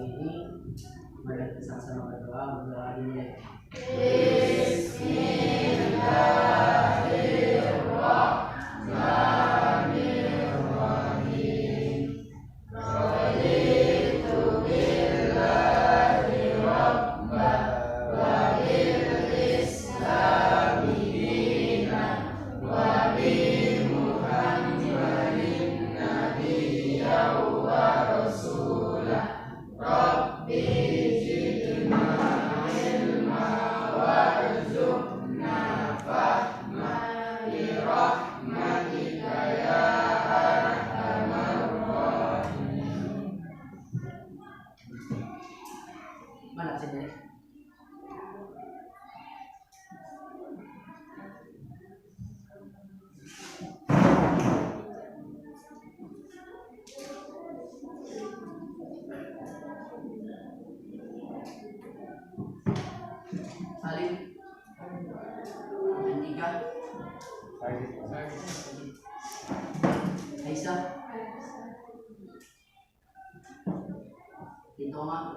kali ini, mari kita sama-sama berdoa mendoa dimulai. Mana sini? Salim, Andika, Aisyah, Tintoma,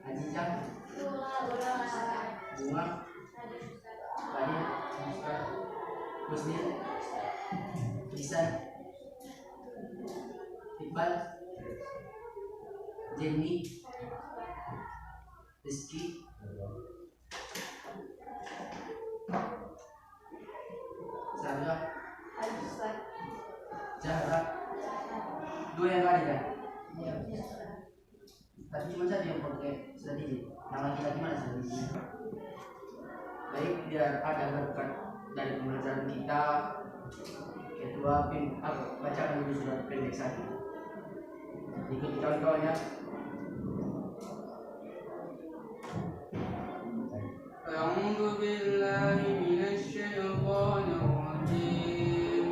Azizah, Bunga, Fadil, Husnil, Lisan, Iqbal, Jenny, Rizky, Sandra, Zahra. Dua yang tadi kan? Iya. Tapi cuma satu yang pakai sedih. Nama kita gimana sedih? Baik, biar ada berkat dari pembelajaran kita. Kedua, bacakan dulu surat pendek satu. Ikuti kawan-kawan ya. A'udzu billahi minasy syaithanir rajim.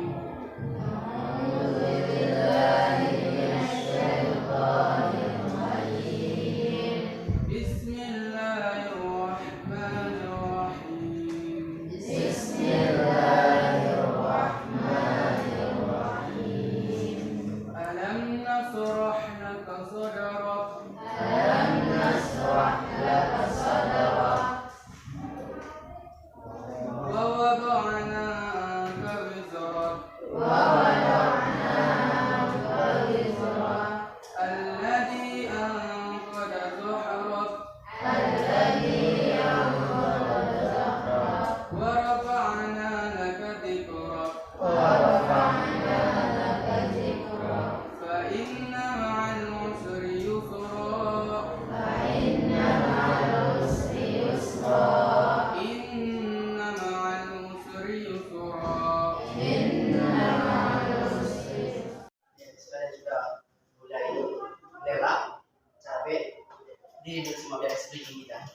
Ini semua beres speaking kita.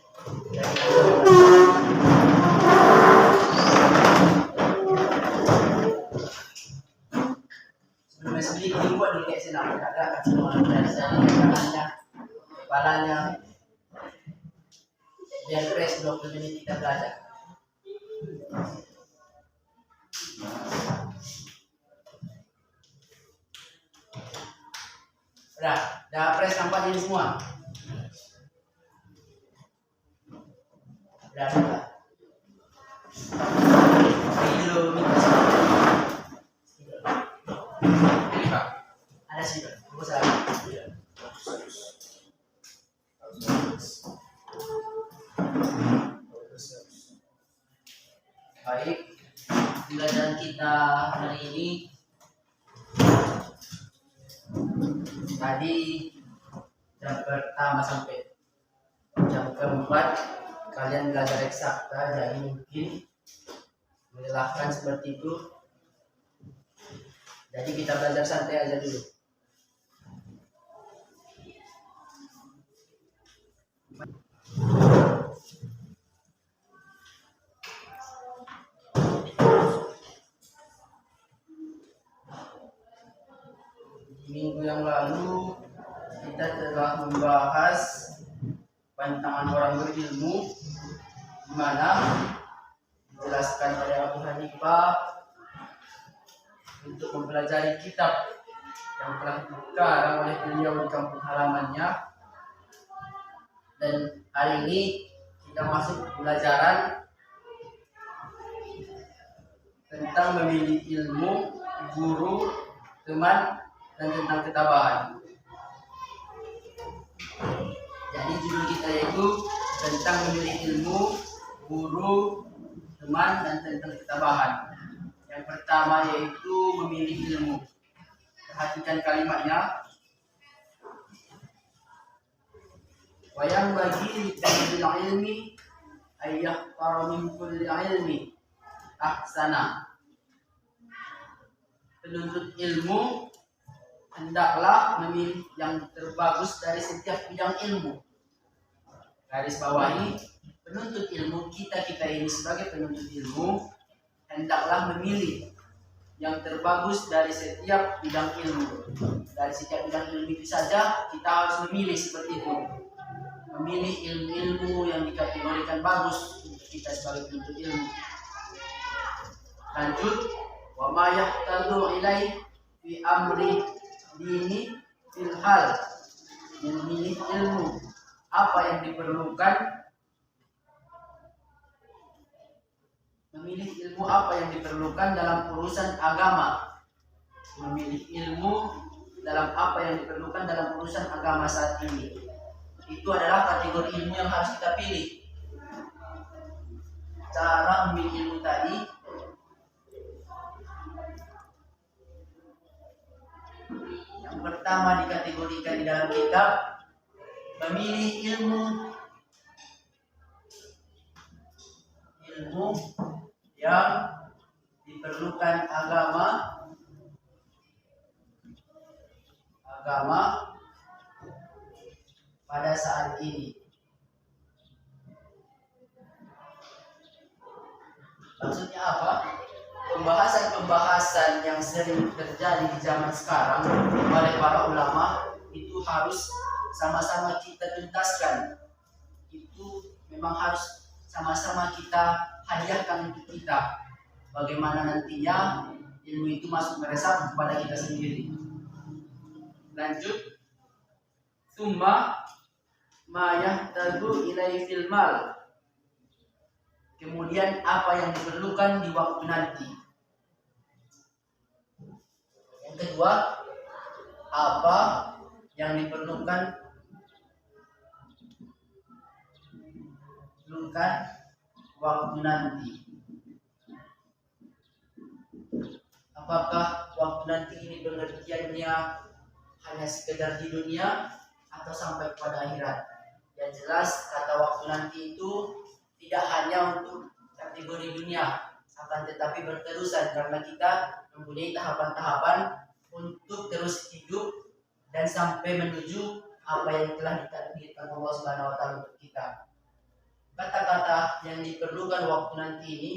Sebelum speaking buat dulu kayak senang, agak semua dari tangannya, kepalanya. Biar fresh 20 menit kita belajar. Udah fresh nampak ini semua. Udah. Ada sih, Pak. Baik, pelajaran kita hari ini tadi jam pertama sampai jam keempat kalian belajar eksakta, jadi mungkin melelahkan seperti itu. Jadi kita belajar santai aja dulu. Minggu yang lalu kita telah membahas pantangan orang berilmu, di mana dijelaskan oleh Abu Hanifah untuk mempelajari kitab yang telah dikarang oleh beliau di kampung halamannya. Dan hari ini kita masuk pelajaran tentang memilih ilmu, guru, teman, dan tentang ketabahan. Jadi judul kita yaitu tentang memilih ilmu, guru, teman, dan tentang ketabahan. Yang pertama yaitu memilih ilmu. Perhatikan kalimatnya. Wa yang bagi bil ilmi ayyahqara min kulli ilmi ahsana. Penuntut ilmu hendaklah memilih yang terbagus dari setiap bidang ilmu. Garis bawahi, penuntut ilmu, kita ini sebagai penuntut ilmu hendaklah memilih yang terbagus dari setiap bidang ilmu. Dari setiap bidang ilmu itu saja kita harus memilih seperti itu. Memilih ilmu-ilmu yang dikategorikan bagus untuk kita sebagai penuntut ilmu. Lanjut, wa ma yahtadu ilai fi amri dini fil hal. Memilih ilmu apa yang diperlukan, memilih ilmu apa yang diperlukan dalam urusan agama. Memilih ilmu dalam apa yang diperlukan dalam urusan agama saat ini. Itu adalah kategori ilmu yang harus kita pilih. Cara memilih ilmu tadi, yang pertama dikategorikan di dalam kitab, memilih ilmu yang diperlukan agama pada saat ini. Maksudnya apa? Pembahasan yang sering terjadi di zaman sekarang oleh para ulama itu harus sama-sama kita tuntaskan. Itu memang harus sama-sama kita hadiahkan untuk kita. Bagaimana nantinya ilmu itu masuk meresap kepada kita sendiri. Lanjut, summa ma yahtaju ilai fil mal. Kemudian apa yang diperlukan di waktu nanti. Yang kedua, apa yang diperlukan waktu nanti. Apakah waktu nanti ini pengertiannya hanya sekedar di dunia atau sampai kepada akhirat? Yang jelas kata waktu nanti itu tidak hanya untuk kategori dunia, akan tetapi berterusan karena kita mempunyai tahapan-tahapan untuk terus hidup dan sampai menuju apa yang telah ditakdirkan Allah Subhanahu wa taala untuk kita. Kata-kata yang diperlukan waktu nanti ini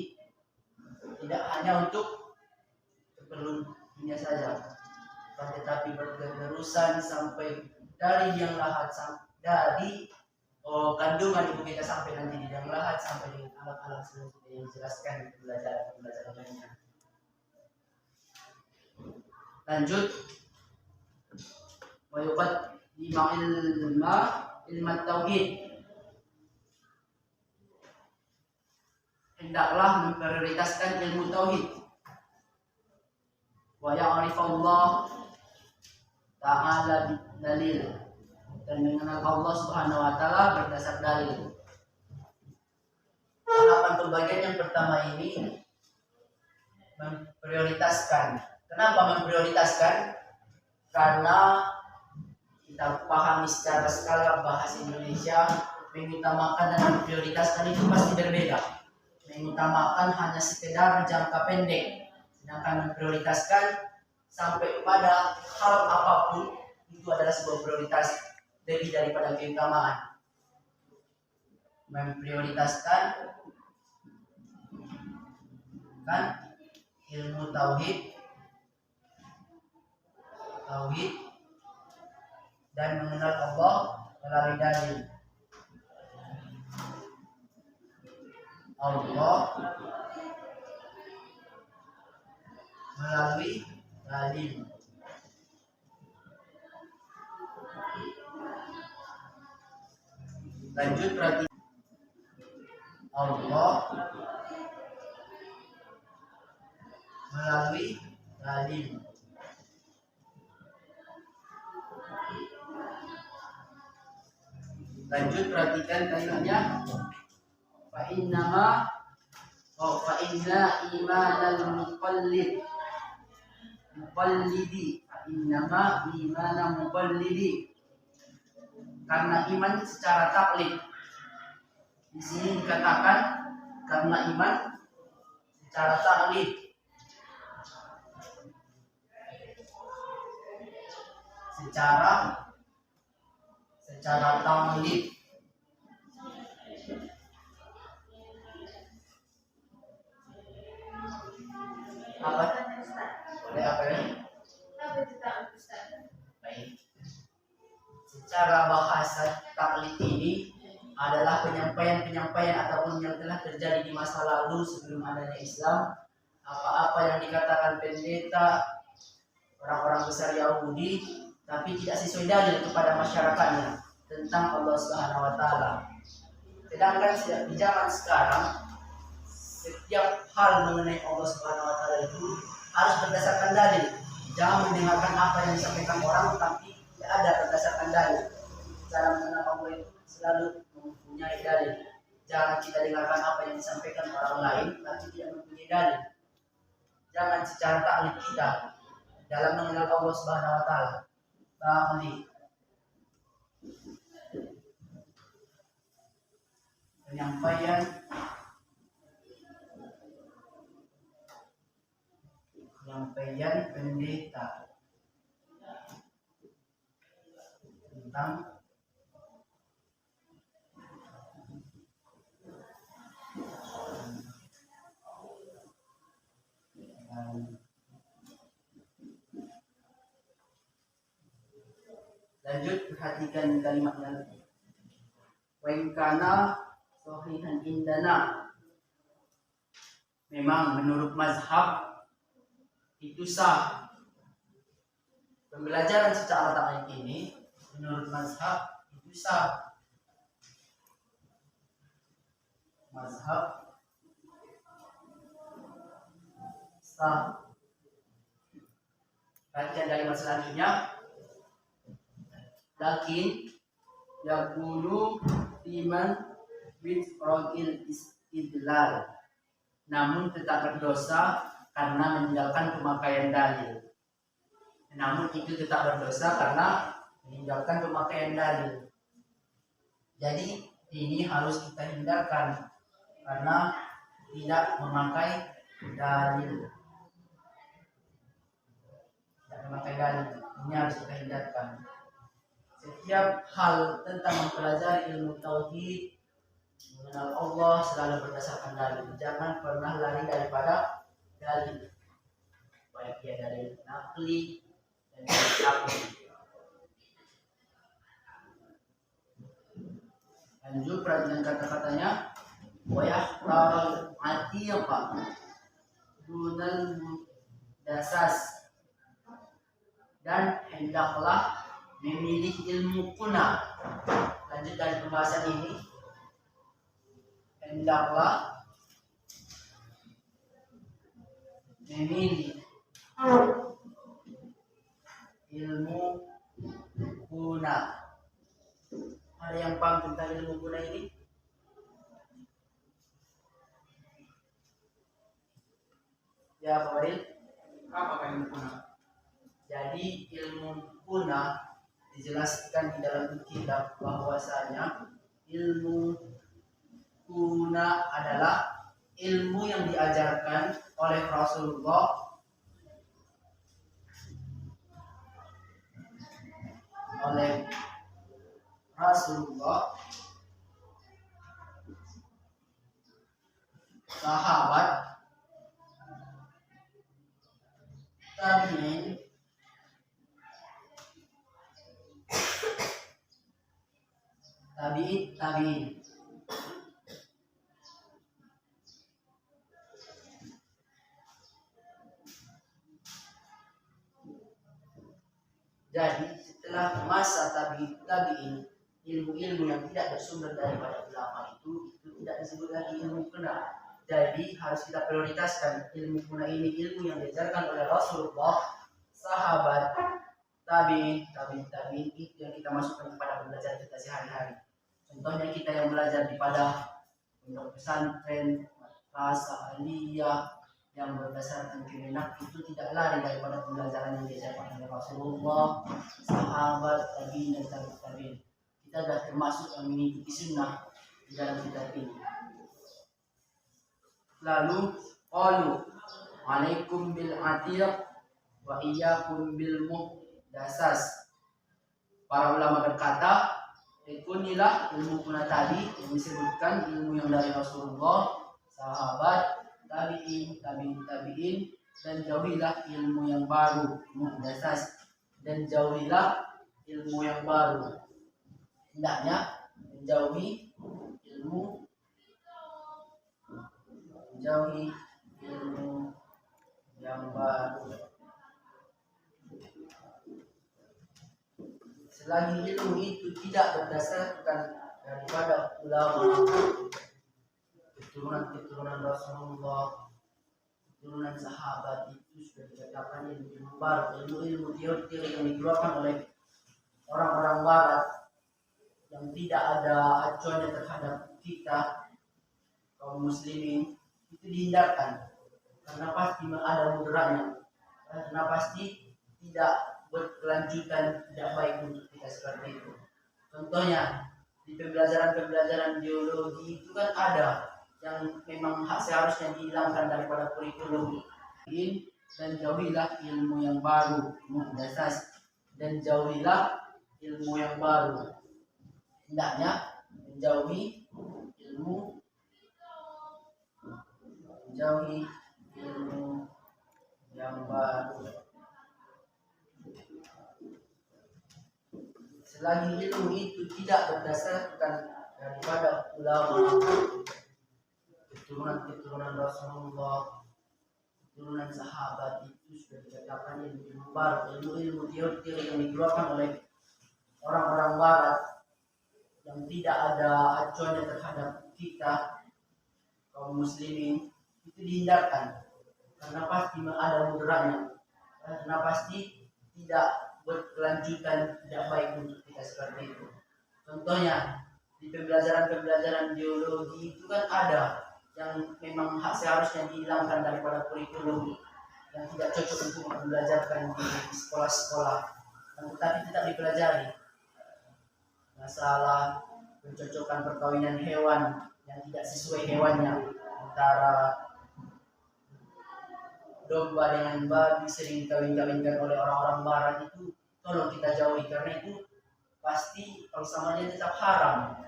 tidak hanya untuk keperluan dunia saja, tetapi berterusan sampai dari yang lahat, dari kandungan ibu kita sampai nanti di yang lahat, sampai dengan alat-alat selanjutnya yang dijelaskan di pelajaran lainnya. Lanjut, wa yuqaddimu ilmu tauhid. Hendaklah memprioritaskan ilmu tauhid. Wa ya'rifallah ta'ala dalil, dan mengenal Allah Subhanahu wa taala berdasar dalil. Tahapan pembagian yang pertama ini memprioritaskan. Kenapa memprioritaskan? Karena kita pahami secara skala bahasa Indonesia, mengutamakan dan memprioritaskan itu pasti berbeda. Mengutamakan hanya sekedar jangka pendek, sedangkan memprioritaskan sampai pada hal apapun itu adalah sebuah prioritas lebih daripada keutamaan. Memprioritaskan kan ilmu tauhid dan mengenal Allah melalui dalil. Allah melalui dalil. Lanjut berarti Allah melalui dalil. Lanjut perhatikan kalimatnya. Fa inna imanal muqallidi fa innama imanal muqallidi, karena iman secara taklid. Di sini dikatakan karena iman secara taklid. Secara taklid. Apa? Boleh apa ya? Baik. Secara bahasa taklid ini adalah penyampaian ataupun yang telah terjadi di masa lalu sebelum adanya Islam. Apa-apa yang dikatakan pendeta, orang-orang besar Yahudi, tapi tidak sesuai dalil kepada masyarakatnya tentang Allah Subhanahu wa taala. Sedangkan di zaman sekarang setiap hal mengenai Allah Subhanahu wa taala itu harus berdasarkan dalil. Jangan mendengarkan apa yang disampaikan orang tapi tidak ada berdasarkan dalil. Cara mengenal Allah itu selalu mempunyai dalil. Jangan kita dengarkan apa yang disampaikan orang lain tapi tidak mempunyai dalil. Jangan secara taklid kita dalam mengenal Allah Subhanahu wa taala. Taklid. Penyampaian pendeta tentang lanjut perhatikan kalimatnya. Wa in kana sahihan indana, memang menurut mazhab itu sah. Pembelajaran secara taklid ini menurut mazhab itu sah. Mazhab sah. Perhatikan kalimat selanjutnya. Lakin yakunu iman with rogil istidlal, namun tetap berdosa karena meninggalkan pemakaian dalil. Namun itu tetap berdosa karena meninggalkan pemakaian dalil. Jadi ini harus kita hindarkan karena tidak memakai dalil. Tidak memakai dalil. Ini harus kita hindarkan. Setiap hal tentang mempelajari ilmu tauhid, mengenal Allah selalu berdasarkan dalil. Jangan pernah lari daripada dalil, baik dia dari nakli dan dari akli. Lanjut perhatikan kata-katanya. Wa yahtaral atiqa dunal dasas, dan hendaklah memilih ilmu kuna. Lanjut dari pembahasan ini. Hendaklah memilih ilmu kuna. Ada yang paham tentang ilmu kuna ini? Ya, Pak Wadil? Apa ilmu kuna? Jadi ilmu kuna dijelaskan di dalam kitab bahwasanya ilmu kuna adalah ilmu yang diajarkan oleh Rasulullah sahabat, tabi'in, tabi'in. Jadi setelah masa tabi'in ilmu-ilmu yang tidak bersumber daripada ulama itu tidak disebut lagi ilmu kuna. Jadi harus kita prioritaskan ilmu kuna ini, ilmu yang diajarkan oleh Rasulullah, sahabat, tabiin itu yang kita masukkan kepada pembelajaran kita sehari-hari. Contohnya kita yang belajar pada pondok pesantren, rasa aliyah yang berdasarkan kemenak itu tidak lari daripada pembelajaran yang diajarkan oleh Rasulullah, sahabat, tabiin dan tabiin. Kita sudah termasuk yang mengikuti sunnah di dalam kitab ini. Lalu qalu alaikum bil atiq wa iyyakum bil muhdasas. Para ulama berkata, ikunilah ilmu kuna tadi yang disebutkan, ilmu yang dari Rasulullah, sahabat, tabiin, dan jauhilah ilmu yang baru, muhdasas, dan jauhilah ilmu yang baru. Hendaknya menjauhi ilmu yang baru. Selagi ilmu itu tidak berdasarkan daripada ulama, keturunan Rasulullah, keturunan sahabat, itu sudah dikatakan ilmu baru, ilmu teori yang dikeluarkan oleh orang-orang barat yang tidak ada acuannya terhadap kita kaum muslimin, itu dihindarkan karena pasti ada mudaratnya, karena pasti tidak berkelanjutan, tidak baik untuk kita seperti itu. Contohnya di pembelajaran biologi itu kan ada yang memang seharusnya dihilangkan daripada kurikulum. Dan jauhilah ilmu yang baru, muhdasas, dan jauhilah ilmu yang baru. Hendaknya menjauhi ilmu yang baru. Selagi ilmu itu tidak berdasarkan daripada ulama, keturunan Rasulullah, keturunan sahabat, itu sudah dikatakan ilmu baru, ilmu teori yang dikeluarkan oleh orang-orang barat yang tidak ada acuannya terhadap kita kaum muslimin, itu dihindarkan karena pasti ada mudaratnya, karena pasti tidak berkelanjutan, tidak baik untuk kita seperti itu. Contohnya di pembelajaran biologi itu kan ada yang memang seharusnya dihilangkan daripada kurikulum, yang tidak cocok untuk dibelajarkan di sekolah-sekolah, tetapi tetap dipelajari. Masalah pencocokan perkawinan hewan yang tidak sesuai hewannya, antara domba dengan babi sering dikawin-kawinkan oleh orang-orang barat, itu tolong kita jauhi, karena itu pasti kalau sama dia tetap haram.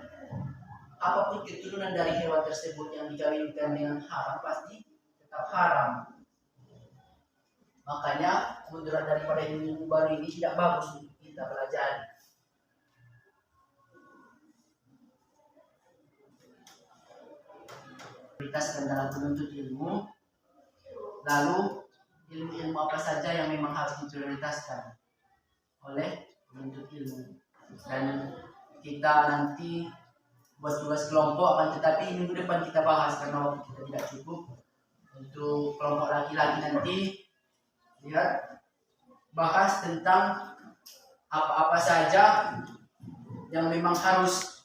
Apapun keturunan dari hewan tersebut yang dikawinkan dengan haram pasti tetap haram. Makanya mudarat daripada ilmu baru ini tidak bagus untuk kita pelajari. Prioritaskan dalam menuntut ilmu. Lalu ilmu apa saja yang memang harus diprioritaskan oleh penuntut ilmu, dan kita nanti buat tugas kelompok, akan tetapi minggu depan kita bahas karena waktu kita tidak cukup. Untuk kelompok laki-laki nanti lihat bahas tentang apa-apa saja yang memang harus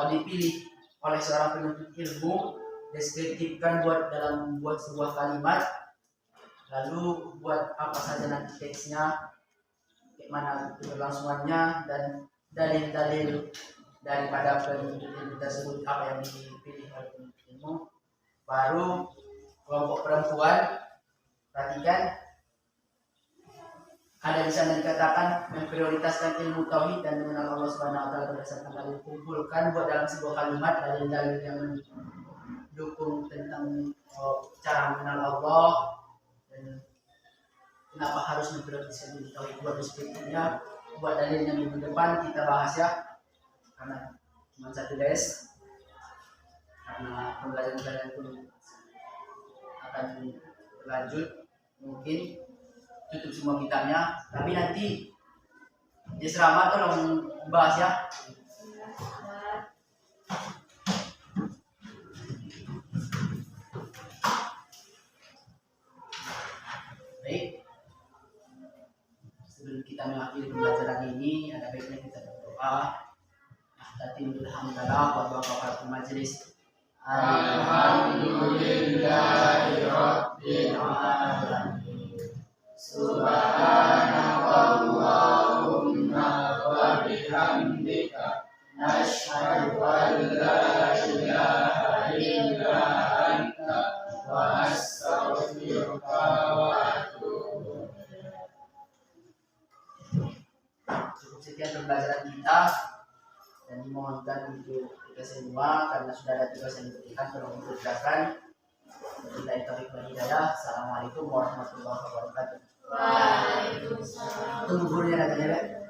dipilih oleh seorang penuntut ilmu, deskriptifkan buat sebuah kalimat, lalu buat apa saja nanti teksnya, bagaimana keberlangsungannya, dan dalil-dalil daripada penuntut ilmu tersebut, apa yang dipilih oleh penuntut ilmu. Baru kelompok perempuan, perhatikan ada di sana dikatakan memprioritaskan ilmu tauhid dan mengenal Allah Subhanahu wa taala berdasarkan dalil, kumpulkan buat dalam sebuah kalimat dalil-dalil yang mendukung tentang cara mengenal Allah dan kenapa harus memprioritaskan ilmu tauhid. Buat deskripsinya, buat dalilnya minggu depan kita bahas ya, karena cuma satu les, karena pembelajaran pun akan berlanjut, mungkin tutup semua kitabnya, tapi nanti Di asrama tolong bahas ya. Baik. Sebelum kita mengakhiri pembelajaran ini, ada baiknya kita berdoa. Tahtatimul hamdalah wa barakatuh majelis. Alhamdulillahi rabbil alamin. Subhanakallahumma wa bihamdika asyhadu an la ilaha illa anta wa astaghfiruka wa atubu ilaik. Cukup sekian pembelajaran kita dan dimohonkan untuk kita semua karena sudah ada tugas yang diberikan tolong dikerjakan. Kita taufik wal hidayah. Assalamualaikum warahmatullahi wabarakatuh. Waalaikumsalam. Tunggu gurunya datang ya.